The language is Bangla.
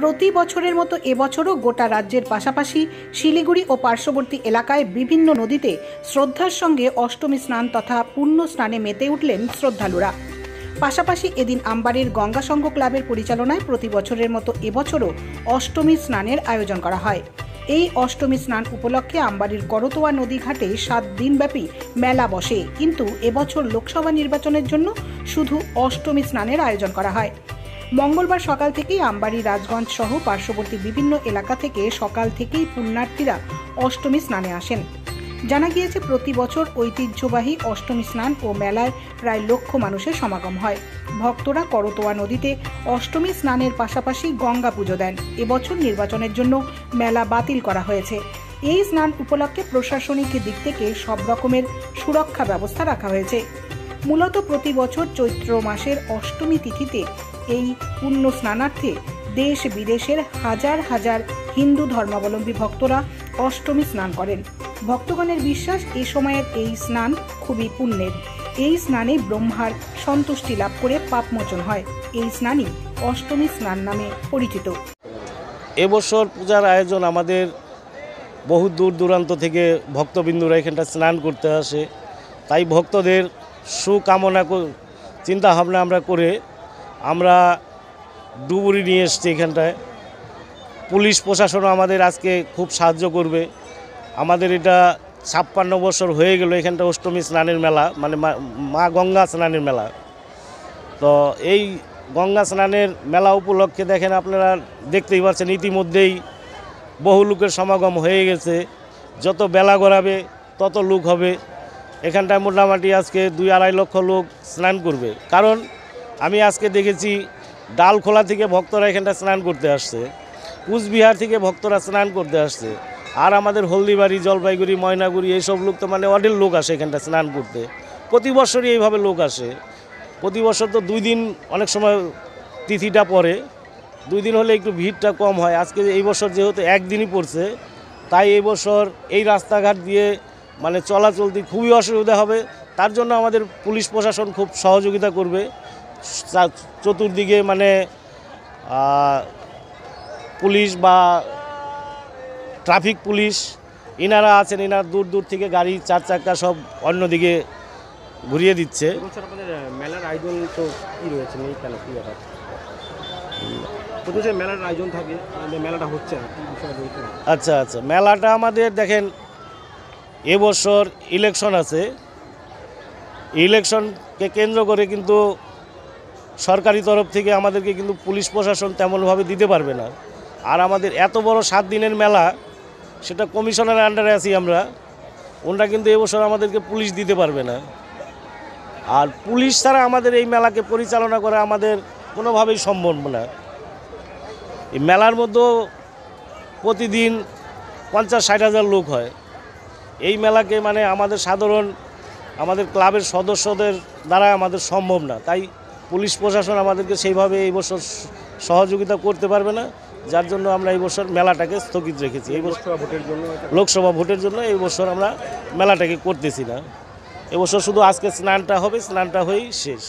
প্রতি বছরের মতো এবছরও গোটা রাজ্যের পাশাপাশি শিলিগুড়ি ও পার্শ্ববর্তী এলাকায় বিভিন্ন নদীতে শ্রদ্ধার সঙ্গে অষ্টমী স্নান তথা পুণ্য স্নানে মেতে উঠলেন শ্রদ্ধালুরা। পাশাপাশি এদিন আমবাড়ির গঙ্গা সংঘ ক্লাবের পরিচালনায় প্রতি বছরের মতো এবছরও অষ্টমী স্নানের আয়োজন করা হয়। এই অষ্টমী স্নান উপলক্ষে আমবাড়ির করতোয়া নদী ঘাটে 7 দিনব্যাপী মেলা বসে, কিন্তু এবছর লোকসভা নির্বাচনের জন্য শুধু অষ্টমী স্নানের আয়োজন করা হয়। মঙ্গলবার সকাল থেকেই আমবাড়ি, রাজগঞ্জ সহ পার্শ্ববর্তী বিভিন্ন এলাকা থেকে সকাল থেকেই পুণ্যার্থীরা অষ্টমী স্নানে আসেন। জানা গিয়েছে, প্রতি বছর ঐতিহ্যবাহী অষ্টমী স্নান ও মেলায় প্রায় লক্ষ মানুষের সমাগম হয়। ভক্তরা করতোয়া নদীতে অষ্টমী স্নানের পাশাপাশি গঙ্গা পুজো দেন। এবছর নির্বাচনের জন্য মেলা বাতিল করা হয়েছে। এই স্নান উপলক্ষে প্রশাসনিক দিক থেকে সব রকমের সুরক্ষা ব্যবস্থা রাখা হয়েছে। মূলত প্রতি বছর চৈত্র মাসের অষ্টমী তিথিতে এই পুণ্য স্নানার্থে দেশ বিদেশের হাজার হাজার হিন্দু ধর্মাবলম্বী ভক্তরা অষ্টমী স্নান করেন। ভক্তগণের বিশ্বাস, এই সময়ের এই স্নান খুবই পুণ্যের। এই স্নানে ব্রহ্মার সন্তুষ্টি লাভ করে পাপমোচন হয়। এই স্নানই অষ্টমী স্নান নামে পরিচিত। এবছর পূজার আয়োজন আমাদের বহু দূর দূরান্ত থেকে ভক্তবিন্দুরা এখানটা স্নান করতে আসে, তাই ভক্তদের সুকামনা চিন্তা ভাবনা আমরা করে আমরা ডুবুরি নিয়ে এসছি এখানটায়। পুলিশ প্রশাসনও আমাদের আজকে খুব সাহায্য করবে। আমাদের এটা 56 বছর হয়ে গেল এখানটা অষ্টমী স্নানের মেলা, মানে মা গঙ্গা স্নানের মেলা। তো এই গঙ্গা স্নানের মেলা উপলক্ষে দেখেন, আপনারা দেখতেই পাচ্ছেন ইতিমধ্যেই বহু লোকের সমাগম হয়ে গেছে। যত বেলা গড়াবে তত লোক হবে। এখানটায় মোটামুটি আজকে 2-2.5 লক্ষ লোক স্নান করবে। কারণ আমি আজকে দেখেছি ডালখোলা থেকে ভক্তরা এখানটা স্নান করতে আসছে, কুচবিহার থেকে ভক্তরা স্নান করতে আসছে, আর আমাদের হলদিবাড়ি, জলপাইগুড়ি, ময়নাগুড়ি এইসব লোক তো মানে অনেক লোক আসে এখানটা স্নান করতে। প্রতি বছরই এইভাবে লোক আসে। প্রতি বছর তো 2 দিন, অনেক সময় তিথিটা পরে 2 দিন হলে একটু ভিড়টা কম হয়। আজকে এই বছর যেহেতু একদিনই পড়ছে, তাই এই বছর এই রাস্তাঘাট দিয়ে মানে চলাচলতে খুবই অসুবিধা হবে। তার জন্য আমাদের পুলিশ প্রশাসন খুব সহযোগিতা করবে। চতুর্দিকে মানে পুলিশ বা ট্রাফিক পুলিশ ইনারা আছেন, ইনারা দূর দূর থেকে গাড়ি 4 চাকা সব অন্যদিকে ঘুরিয়ে দিচ্ছে। মেলার আয়োজন তো কী রয়েছে, নেই কেন, কী ব্যাপার? প্রতি মেলার আয়োজন থাকে, মেলাটা হচ্ছে না, কী বিষয় রয়েছে? আচ্ছা, মেলাটা আমাদের দেখেন এবছর ইলেকশন আছে। ইলেকশনকে কেন্দ্র করে কিন্তু সরকারি তরফ থেকে আমাদেরকে কিন্তু পুলিশ প্রশাসন তেমনভাবে দিতে পারবে না। আর আমাদের এত বড় 7 দিনের মেলা, সেটা কমিশনের আন্ডারে আছি আমরা, ওনারা কিন্তু এবছর আমাদেরকে পুলিশ দিতে পারবে না। আর পুলিশ ছাড়া আমাদের এই মেলাকে পরিচালনা করা আমাদের কোনোভাবেই সম্ভব না। এই মেলার মধ্যে প্রতিদিন 50-60 হাজার লোক হয়। এই মেলাকে মানে আমাদের সাধারণ আমাদের ক্লাবের সদস্যদের দ্বারা আমাদের সম্ভব না। তাই পুলিশ প্রশাসন আমাদেরকে সেইভাবে এই বছর সহযোগিতা করতে পারবে না, যার জন্য আমরা এই বছর মেলাটাকে স্থগিত রেখেছি। এই বছর লোকসভা ভোটের জন্য এই বছর আমরা মেলাটাকে করতেছি না। এবছর শুধু আজকে স্নানটা হবে, স্নানটা হয়েই শেষ।